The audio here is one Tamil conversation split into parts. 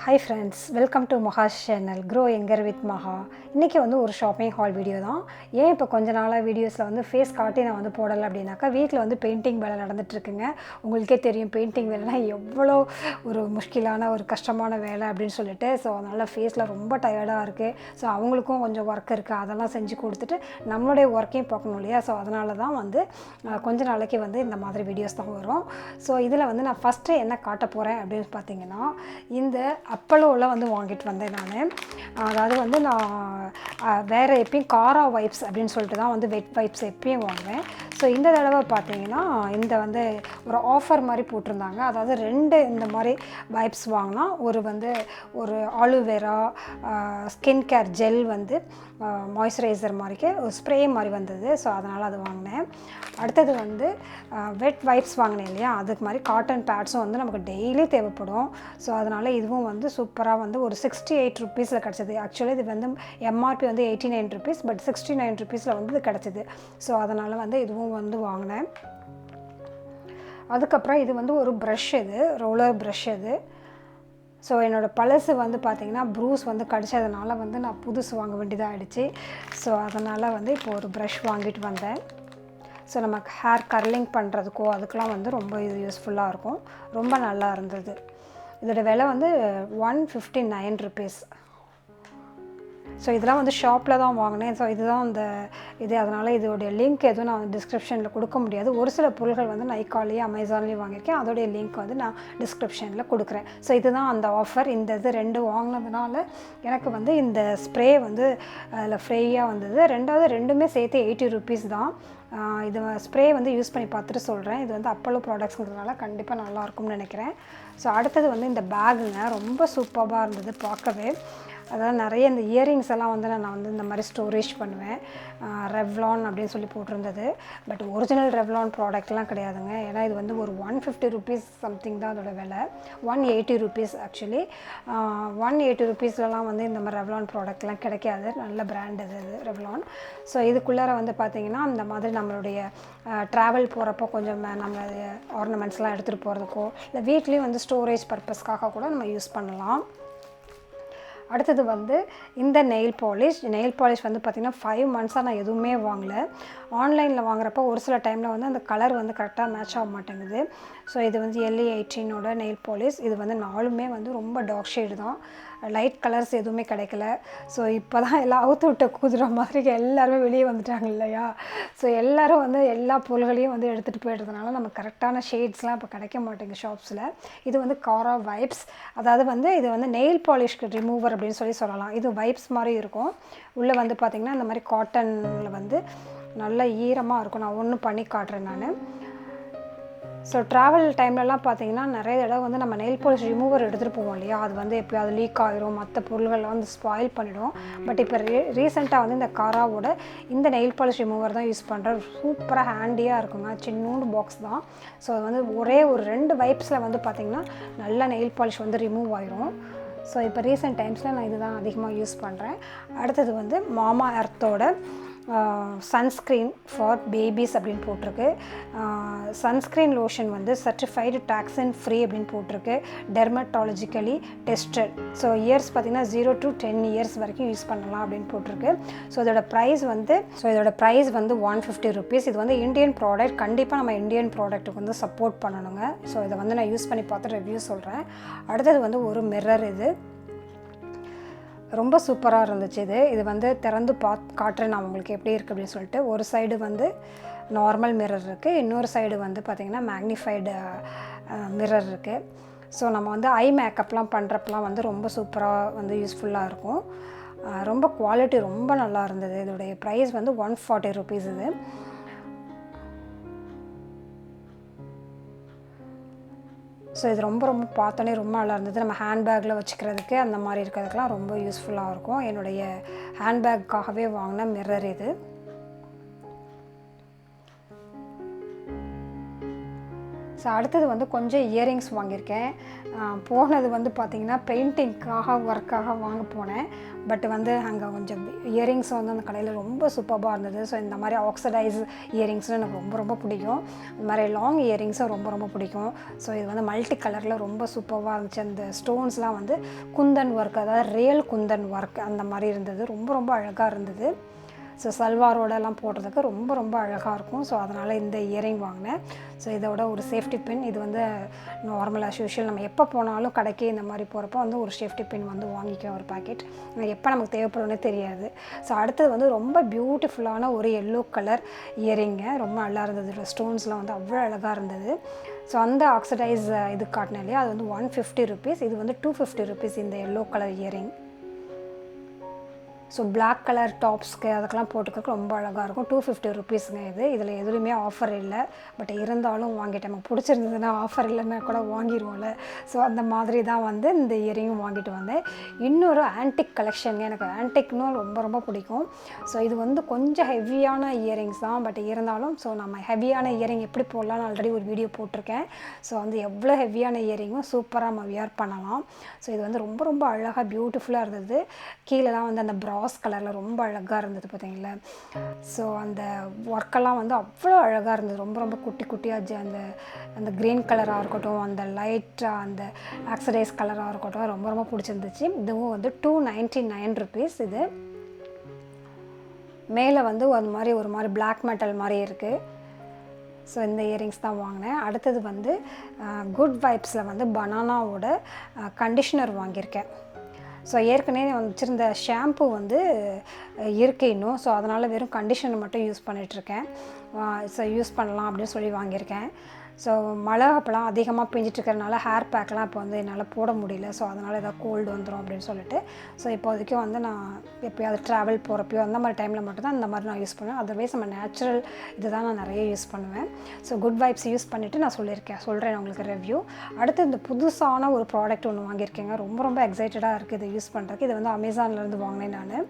Hi friends, welcome to MAHA's channel Grow Younger with MAHA. இன்றைக்கி வந்து ஒரு ஷாப்பிங் ஹால் வீடியோ தான். ஏன் இப்போ கொஞ்ச நாளாக வீடியோஸில் வந்து ஃபேஸ் காட்டி நான் வந்து போடலை அப்படின்னாக்கா வீட்டில் வந்து பெயிண்டிங் வேலை நடந்துகிட்ருக்குங்க. உங்களுக்கே தெரியும் பெயிண்டிங் வேலைனா எவ்வளோ ஒரு முஷ்கிலான ஒரு கஷ்டமான வேலை அப்படின்னு சொல்லிட்டு. ஸோ அதனால் ஃபேஸில் ரொம்ப டயர்டாக இருக்குது. ஸோ அவங்களுக்கும் கொஞ்சம் ஒர்க் இருக்குது, அதெல்லாம் செஞ்சு கொடுத்துட்டு நம்மளுடைய ஒர்க்கையும் பார்க்கணும் இல்லையா. ஸோ அதனால தான் வந்து கொஞ்ச நாளைக்கு வந்து இந்த மாதிரி வீடியோஸ் தான் வரும். ஸோ இதில் வந்து நான் ஃபஸ்ட்டு என்ன காட்ட போகிறேன் அப்படின்னு பார்த்தீங்கன்னா, இந்த அப்பலோவில் வந்து வாங்கிட்டு வந்தேன் நான். அதாவது வந்து நான் வேறு எப்பயும் காரா வைப்ஸ் அப்படின்னு சொல்லிட்டு தான் வந்து வெட் வைப்ஸ் எப்பயும் வாங்குவேன். ஸோ இந்த தடவை பார்த்தீங்கன்னா இந்த வந்து ஒரு ஆஃபர் மாதிரி போட்டிருந்தாங்க. அதாவது 2 இந்த மாதிரி வைப்ஸ் வாங்கினா ஒரு ஆலுவேரா ஸ்கின் கேர் ஜெல் வந்து மாய்ஸ்சரைசர் மாதிரிக்கு ஒரு ஸ்ப்ரே மாதிரி வந்தது. ஸோ அதனால் அது வாங்கினேன். அடுத்தது வந்து வெட் வைப்ஸ் வாங்கினேன் இல்லையா, அதுக்கு மாதிரி காட்டன் பேட்ஸும் வந்து நமக்கு டெய்லி தேவைப்படும். ஸோ அதனால் இதுவும் வந்து சூப்பராக வந்து ஒரு 68 ருப்பீஸில் கிடச்சிது. ஆக்சுவலி இது வந்து எம்ஆர்பி வந்து 89 ருப்பீஸ், பட் 69 ருப்பீஸில் வந்து இது கிடச்சிது. ஸோ அதனால் வந்து இதுவும் வந்து வாங்கினேன். அதுக்கப்புறம் இது வந்து ஒரு ப்ரஷ், இது ரோலர் ப்ரஷ் இது. ஸோ என்னோடய பழசு வந்து பார்த்திங்கன்னா ப்ரூஸ் வந்து கடிச்சதுனால வந்து நான் புதுசு வாங்க வேண்டியதாக ஆகிடுச்சு. ஸோ அதனால் வந்து இப்போ ஒரு ப்ரஷ் வாங்கிட்டு வந்தேன். ஸோ நமக்கு ஹேர் கர்லிங் பண்ணுறதுக்கோ அதுக்கெலாம் வந்து ரொம்ப இது யூஸ்ஃபுல்லாக இருக்கும். ரொம்ப நல்லா இருந்தது. இதோடய விலை வந்து 159 ருப்பீஸ். ஸோ இதெல்லாம் வந்து ஷாப்பில் தான் வாங்கினேன். ஸோ இதுதான் அந்த இது, அதனால் இதோடைய லிங்க் எதுவும் நான் டிஸ்கிரிப்ஷனில் கொடுக்க முடியாது. ஒரு சில பொருட்கள் வந்து நைக்காலேயும் அமேசான்லேயும் வாங்கியிருக்கேன், அதோடைய லிங்க் வந்து நான் டிஸ்கிரிப்ஷனில் கொடுக்குறேன். ஸோ இதுதான் அந்த ஆஃபர். இந்த இது 2 வாங்கினதுனால எனக்கு வந்து இந்த ஸ்ப்ரே வந்து அதில் ஃப்ரீயாக வந்தது. ரெண்டாவது 2மே சேர்த்து 80 ருப்பீஸ் தான். இது ஸ்ப்ரே வந்து யூஸ் பண்ணி பார்த்துட்டு சொல்கிறேன். இது வந்து அப்பலோ ப்ராடக்ட்ஸுங்கிறதுனால கண்டிப்பாக நல்லாயிருக்கும்னு நினைக்கிறேன். ஸோ அடுத்தது வந்து இந்த பேகுங்க ரொம்ப சூப்பராக இருந்தது பார்க்கவே. அதாவது நிறைய இந்த இயரிங்ஸ் எல்லாம் வந்து நான் வந்து இந்த மாதிரி ஸ்டோரேஜ் பண்ணுவேன். ரெவ்லான் அப்படின்னு சொல்லி போட்டிருந்தது. பட் ஒரிஜினல் ரெவ்லான் ப்ராடக்ட்லாம் கிடையாதுங்க. ஏன்னா இது வந்து ஒரு 150 ருப்பீஸ் சம்திங் தான் அதோட விலை. 180 ருப்பீஸ் ஆக்சுவலி. 180 ருப்பீஸ்லலாம் வந்து இந்த மாதிரி ரெவ்லான் ப்ராடக்ட்லாம் கிடைக்காது. நல்ல பிராண்ட் இது ரெவ்லான். ஸோ இதுக்குள்ளார வந்து பார்த்திங்கன்னா இந்த மாதிரி நம்மளுடைய ட்ராவல் போகிறப்போ கொஞ்சம் நம்ம ஆர்னமெண்ட்ஸ்லாம் எடுத்துகிட்டு போகிறதுக்கோ இல்லை வீட்லேயும் வந்து ஸ்டோரேஜ் பர்பஸ்க்காக கூட நம்ம யூஸ் பண்ணலாம். அடுத்தது வந்து இந்த நெயில் பாலிஷ் வந்து பார்த்திங்கன்னா 5 மந்த்ஸாக நான் எதுவுமே வாங்கலை. ஆன்லைனில் வாங்குறப்போ ஒரு சில டைமில் வந்து அந்த கலர் வந்து கரெக்டாக மேட்ச் ஆக மாட்டேங்குது. ஸோ இது வந்து Elle 18ஓட நெயில் பாலிஷ். இது வந்து 4மே வந்து ரொம்ப டார்க் ஷேடு தான், லைட் கலர்ஸ் எதுவுமே கிடைக்கல. ஸோ இப்போ தான் எல்லாம் அவுத்து விட்ட குதிரை மாதிரி எல்லாருமே வெளியே வந்துட்டாங்க இல்லையா. ஸோ எல்லோரும் வந்து எல்லா பொருள்களையும் வந்து எடுத்துகிட்டு போய்டுறதுனால நம்ம கரெக்டான ஷேட்ஸ்லாம் இப்போ கிடைக்க மாட்டேங்குது ஷாப்ஸில். இது வந்து காரா வைப்ஸ். அதாவது வந்து இது வந்து நெயில் பாலிஷ்க்கு ரிமூவர் அப்படின்னு சொல்லலாம். இது வைப்ஸ் மாதிரி இருக்கும். உள்ளே வந்து பார்த்திங்கன்னா இந்த மாதிரி காட்டனில் வந்து நல்ல ஈரமாக இருக்கும். நான் ஒன்று பண்ணி காட்டுறேன் நான். ஸோ ட்ராவல் டைம்லலாம் பார்த்திங்கன்னா நிறைய தடவை வந்து நம்ம நெயில் பாலிஷ் ரிமூவர் எடுத்துகிட்டு போவோம் இல்லையா, அது வந்து எப்போயாவது லீக் ஆகிரும், மற்ற பொருள்கள்லாம் வந்து ஸ்பாயில் பண்ணிவிடும். பட் இப்போ ரீசெண்டாக வந்து இந்த காராவோட இந்த நெயில் பாலிஷ் ரிமூவர் தான் யூஸ் பண்ணுறேன். சூப்பராக ஹேண்டியாக இருக்குங்க. சின்னூண்டு பாக்ஸ் தான். ஸோ அது வந்து ஒரே ஒரு 2 வைப்ஸில் வந்து பார்த்திங்கன்னா நல்லா நெயில் பாலிஷ் வந்து ரிமூவ் ஆயிரும். ஸோ இப்போ ரீசெண்ட் டைம்ஸில் நான் இதுதான் அதிகமாக யூஸ் பண்ணுறேன். அடுத்தது வந்து mamaearthோட சன்ஸ்க்ரீன் ஃபார் பேபிஸ் அப்படின்னு போட்டிருக்கு. சன்ஸ்க்ரீன் லோஷன் வந்து சர்டிஃபைடு டாக்ஸின் ஃப்ரீ அப்படின்னு போட்டிருக்கு, டெர்மட்டாலஜிக்கலி டெஸ்டட். ஸோ இயர்ஸ் பார்த்திங்கன்னா 0 to 10 இயர்ஸ் வரைக்கும் யூஸ் பண்ணலாம் அப்படின்னு போட்டிருக்கு. ஸோ இதோட ப்ரைஸ் வந்து 150 ருப்பீஸ். இது வந்து இந்தியன் ப்ராடக்ட். கண்டிப்பாக நம்ம இந்தியன் ப்ராடக்ட்டுக்கு வந்து சப்போர்ட் பண்ணணுங்க. ஸோ இதை வந்து நான் யூஸ் பண்ணி பார்த்து ரிவ்யூ சொல்கிறேன். அடுத்தது வந்து ஒரு மிரர். இது ரொம்ப சூப்பராக இருந்துச்சு. இது வந்து திறந்து காட்டுறேன் நான் உங்களுக்கு எப்படி இருக்குது அப்படின்னு சொல்லிட்டு. ஒரு சைடு வந்து நார்மல் மிரர் இருக்குது, இன்னொரு சைடு வந்து பார்த்திங்கன்னா மேக்னிஃபைடு மிரர் இருக்குது. ஸோ நம்ம வந்து ஐ மேக்கப்லாம் பண்ணுறப்பலாம் வந்து ரொம்ப சூப்பராக வந்து யூஸ்ஃபுல்லாக இருக்கும். ரொம்ப குவாலிட்டி ரொம்ப நல்லா இருந்தது. இதோடைய ப்ரைஸ் வந்து 140 ருப்பீஸ். இது ஸோ இது ரொம்ப பார்த்தோன்னே ரொம்ப நல்லா இருந்தது. நம்ம ஹேண்ட்பேக்கில் வச்சுக்கிறதுக்கு அந்த மாதிரி இருக்கிறதுக்கெலாம் ரொம்ப யூஸ்ஃபுல்லாக இருக்கும். என்னுடைய ஹேண்ட்பேக்காகவே வாங்கின மிரர் இது. ஸோ அடுத்தது வந்து கொஞ்சம் இயரிங்ஸ் வாங்கியிருக்கேன். போனது வந்து பார்த்திங்கன்னா பெயிண்டிங்க்காக ஒர்க்காக வாங்க போனேன். பட் வந்து அங்கே கொஞ்சம் இயரிங்ஸ் வந்து அந்த கடையில் ரொம்ப சூப்பராக இருந்தது. ஸோ இந்த மாதிரி ஆக்சிடைஸ் இயரிங்ஸ்னு எனக்கு ரொம்ப ரொம்ப பிடிக்கும். இந்த மாதிரி லாங் இயரிங்ஸும் ரொம்ப ரொம்ப பிடிக்கும். ஸோ இது வந்து மல்டி கலரில் ரொம்ப சூப்பராக இருந்துச்சு. அந்த ஸ்டோன்ஸ்லாம் வந்து குந்தன் ஒர்க், அதாவது ரியல் குந்தன் ஒர்க் அந்த மாதிரி இருந்தது. ரொம்ப ரொம்ப அழகாக இருந்தது. ஸோ சல்வாரோடலாம் போடுறதுக்கு ரொம்ப ரொம்ப அழகாக இருக்கும். ஸோ அதனால் இந்த இயரிங் வாங்கினேன். ஸோ இதோட ஒரு சேஃப்டி பின், இது வந்து நார்மலாக யூஷுவல் நம்ம எப்போ போனாலும் கடைக்கு இந்த மாதிரி போகிறப்போ வந்து ஒரு சேஃப்டி பின் வந்து வாங்கிக்க ஒரு பேக்கெட். எப்போ நமக்கு தேவைப்படும்னே தெரியாது. ஸோ அடுத்தது வந்து ரொம்ப பியூட்டிஃபுல்லான ஒரு எல்லோ கலர் இயரிங்க, ரொம்ப நல்லா இருந்தது. ஸ்டோன்ஸ்லாம் வந்து அவ்வளோ அழகாக இருந்தது. ஸோ அந்த ஆக்சிடைஸ் இது காட்டினேன் இல்லையா, அது வந்து 150 ருபீஸ். இது வந்து 250 ருபீஸ் இந்த yellow colour earring. So black colour டாப்ஸ்க்கு அதுக்கெலாம் போட்டுக்கிறதுக்கு ரொம்ப அழகாக இருக்கும். 250 ருபீஸுங்க இது. இதில் எதுலேயுமே ஆஃபர் இல்லை. பட் இருந்தாலும் வாங்கிட்டேன். நமக்கு பிடிச்சிருந்ததுன்னா ஆஃபர் இல்லைன்னா கூட வாங்கிடுவோம்ல. ஸோ அந்த மாதிரி தான் வந்து இந்த இயரிங்கும் வாங்கிட்டு வந்தேன். இன்னொரு ஆன்டிக் கலெக்ஷனுங்க. எனக்கு ஆன்டிக்னு ரொம்ப ரொம்ப பிடிக்கும். ஸோ இது வந்து கொஞ்சம் ஹெவியான இயரிங்ஸ் தான். பட் இருந்தாலும் ஸோ நம்ம ஹெவியான இயரிங் எப்படி போடலான்னு ஆல்ரெடி ஒரு வீடியோ போட்டிருக்கேன். ஸோ வந்து எவ்வளோ ஹெவியான இயரிங்கும் சூப்பராக நம்ம வியர் பண்ணலாம். ஸோ இது வந்து ரொம்ப ரொம்ப அழகாக பியூட்டிஃபுல்லாக இருந்தது. கீழெலாம் வந்து அந்த ப்ராஸ் கலரில் ரொம்ப அழகாக இருந்தது பார்த்தீங்களா. ஸோ அந்த ஒர்க்கெல்லாம் வந்து அவ்வளோ அழகாக இருந்தது. ரொம்ப ரொம்ப குட்டி குட்டியாக அந்த க்ரீன் கலராக இருக்கட்டும், அந்த லைட்டாக அந்த ஆக்சிடைஸ் கலராக இருக்கட்டும், ரொம்ப ரொம்ப பிடிச்சிருந்துச்சு. இதுவும் வந்து 299 ருபீஸ். இது மேலே வந்து ஒரு மாதிரி பிளாக் மெட்டல் மாதிரி இருக்குது. ஸோ இந்த இயரிங்ஸ் தான் வாங்கினேன். அடுத்தது வந்து குட் வைப்ஸில் வந்து பனானாவோட கண்டிஷ்னர் வாங்கியிருக்கேன். ஸோ ஏற்கனவே வச்சுருந்த ஷாம்பு வந்து இருக்கு இன்னும். ஸோ அதனால் வெறும் கண்டிஷனர் மட்டும் யூஸ் பண்ணிகிட்ருக்கேன். ஸோ யூஸ் பண்ணலாம் அப்படின்னு சொல்லி வாங்கியிருக்கேன். ஸோ மழை அப்போலாம் அதிகமாக பெஞ்சிட்ருக்கறனால ஹேர் பேக்லாம் இப்போ வந்து என்னால் போட முடியல. ஸோ அதனால் ஏதாவது கோல்டு வந்துடும் அப்படின்னு சொல்லிட்டு ஸோ இப்போதைக்கு வந்து நான் எப்போயாவது ட்ராவல் போகிறப்பையோ அந்த மாதிரி டைமில் மட்டும்தான் இந்த மாதிரி நான் யூஸ் பண்ணுவேன். அதர்வைஸ் நம்ம நேச்சுரல் இது தான் நான் நிறைய யூஸ் பண்ணுவேன். ஸோ குட் வைப்ஸ் யூஸ் பண்ணிவிட்டு நான் சொல்கிறேன் உங்களுக்கு ரிவ்யூ. அடுத்து இந்த புதுசான ஒரு ப்ராடக்ட் ஒன்று வாங்கியிருக்கேங்க. ரொம்ப ரொம்ப எக்ஸைட்டடாக இருக்குது இதை யூஸ் பண்ணுறதுக்கு. இது வந்து அமேசான்லேருந்து வாங்கினேன் நான்.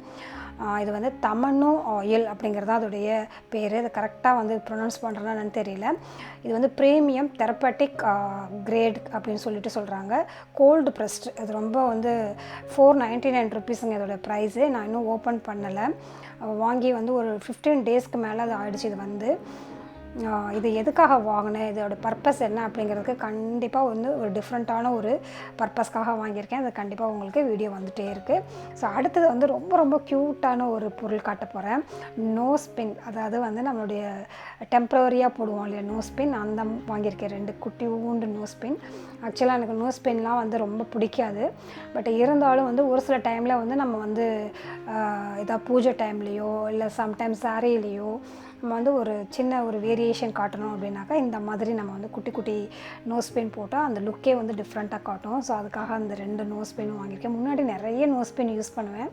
இது வந்து தமன்னு ஆயில் அப்படிங்கிறது அதோடைய பேர். இது கரெக்டாக வந்து ப்ரொனவுன்ஸ் பண்ணுறேன்னா என்னன்னு தெரியல. இது வந்து ப்ரீமியம் தெரப்பட்டிக் கிரேட் அப்படின்னு சொல்லிட்டு சொல்கிறாங்க. Cold pressed. இது ரொம்ப வந்து 499 ருபீஸுங்க இதோட ப்ரைஸு. நான் இன்னும் ஓப்பன் பண்ணலை. வாங்கி வந்து ஒரு 15 டேஸ்க்கு மேலே அது ஆகிடுச்சு. இது வந்து இது எதுக்காக வாங்கினேன், இதோட பர்பஸ் என்ன அப்படிங்கிறதுக்கு கண்டிப்பாக வந்து ஒரு டிஃப்ரெண்ட்டான ஒரு பர்பஸ்க்காக வாங்கியிருக்கேன். அது கண்டிப்பாக உங்களுக்கு வீடியோ வந்துகிட்டே இருக்குது. ஸோ அடுத்தது வந்து ரொம்ப ரொம்ப க்யூட்டான ஒரு பொருள் காட்ட போகிறேன். நோஸ் பின், அதாவது வந்து நம்மளுடைய டெம்ப்ரவரியாக போடுவோம் இல்லையா நோஸ் பின், அந்த வாங்கியிருக்கேன். 2 குட்டி ஊண்டு நோஸ் பின். ஆக்சுவலாக எனக்கு நோஸ் பின்லாம் வந்து ரொம்ப பிடிக்காது. பட் இருந்தாலும் வந்து ஒரு சில டைமில் வந்து நம்ம வந்து ஏதாவது பூஜை டைம்லேயோ இல்லை சம்டைம்ஸ் சாரீலேயோ நம்ம வந்து ஒரு சின்ன ஒரு வேரியேஷன் காட்டணும் அப்படின்னாக்கா இந்த மாதிரி நம்ம வந்து குட்டி குட்டி நோஸ் பின் போட்டால் அந்த லுக்கே வந்து டிஃப்ரெண்ட்டாக காட்டும். ஸோ அதுக்காக அந்த 2 நோஸ் பின் வாங்கியிருக்கேன். முன்னாடி நிறைய நோஸ் பின் யூஸ் பண்ணுவேன்.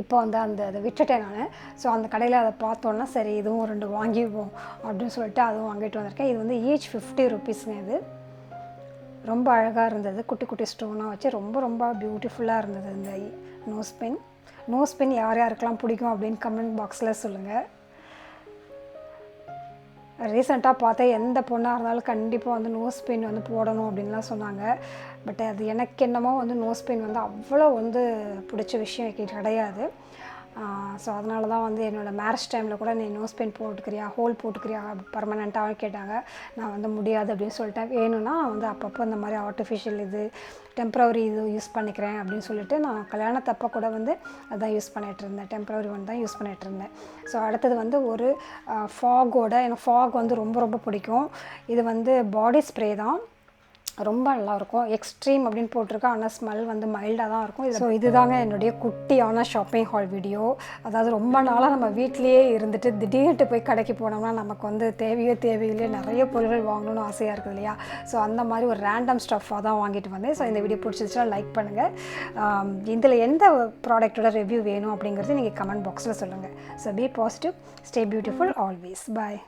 இப்போ வந்து அதை விட்டுட்டேன் நான். ஸோ அந்த கடையில் அதை பார்த்தோன்னா சரி இதுவும் 2 வாங்கிடுவோம் அப்படின்னு சொல்லிட்டு அதுவும் வாங்கிட்டு வந்திருக்கேன். இது வந்து ஈச் 50 ருபீஸுங்க. இது ரொம்ப அழகாக இருந்தது. குட்டி குட்டி ஸ்டோனாக வச்சு ரொம்ப ரொம்ப பியூட்டிஃபுல்லாக இருந்தது இந்த நோஸ் பின் யார் யாருக்கெல்லாம் பிடிக்கும் அப்படின்னு கமெண்ட் பாக்ஸில் சொல்லுங்கள். ரீசெண்டாக பார்த்தா எந்த பொண்ணாக இருந்தாலும் கண்டிப்பாக வந்து நோஸ் பின் வந்து போடணும் அப்படின்லாம் சொன்னாங்க. பட் அது எனக்கு என்னமோ வந்து நோஸ் பின் வந்து அவ்வளோ வந்து பிடிச்ச விஷயம் கிடையாது. ஸோ அதனால தான் வந்து என்னோடய மேரேஜ் டைமில் கூட நீ நோஸ் பின் போட்டுக்கிறியா, ஹோல் போட்டுக்கிறியா பர்மனெண்ட்டாக கேட்டாங்க. நான் வந்து முடியாது அப்படின்னு சொல்லிட்டேன். வேணும்னா வந்து அப்பப்போ இந்த மாதிரி ஆர்டிஃபிஷியல் இது டெம்ப்ரவரி இது யூஸ் பண்ணிக்கிறேன் அப்படின்னு சொல்லிட்டு நான் கல்யாணத்தப்போ கூட வந்து அதான் யூஸ் பண்ணிகிட்டு இருந்தேன். டெம்ப்ரவரி ஒன் தான் யூஸ் பண்ணிகிட்டு இருந்தேன். ஸோ அடுத்தது வந்து ஒரு ஃபாகோட, எனக்கு ஃபாக் வந்து ரொம்ப ரொம்ப பிடிக்கும். இது வந்து பாடி ஸ்ப்ரே தான். ரொம்ப நல்லாயிருக்கும். எக்ஸ்ட்ரீம் அப்படின்னு போட்டிருக்கேன். ஆனால் ஸ்மெல் வந்து மைல்டாக தான் இருக்கும். ஸோ இதுதாங்க என்னுடைய குட்டியான ஷாப்பிங் ஹால் வீடியோ. அதாவது ரொம்ப நாளாக நம்ம வீட்லேயே இருந்துட்டு திடீர்னு போய் கடைக்கு போனோம்னா நமக்கு வந்து தேவையில்லையே நிறைய பொருட்கள் வாங்கணும்னு ஆசையாக இருக்குது இல்லையா. ஸோ அந்த மாதிரி ஒரு ரேண்டம் ஸ்டஃப்பாக தான் வாங்கிட்டு வந்தேன். ஸோ இந்த வீடியோ பிடிச்சிருச்சுன்னா லைக் பண்ணுங்கள். இதில் எந்த ப்ராடக்டோட ரிவ்யூ வேணும் அப்படிங்கிறது நீங்கள் கமெண்ட் பாக்ஸில் சொல்லுங்கள். So be positive, stay beautiful always. Bye.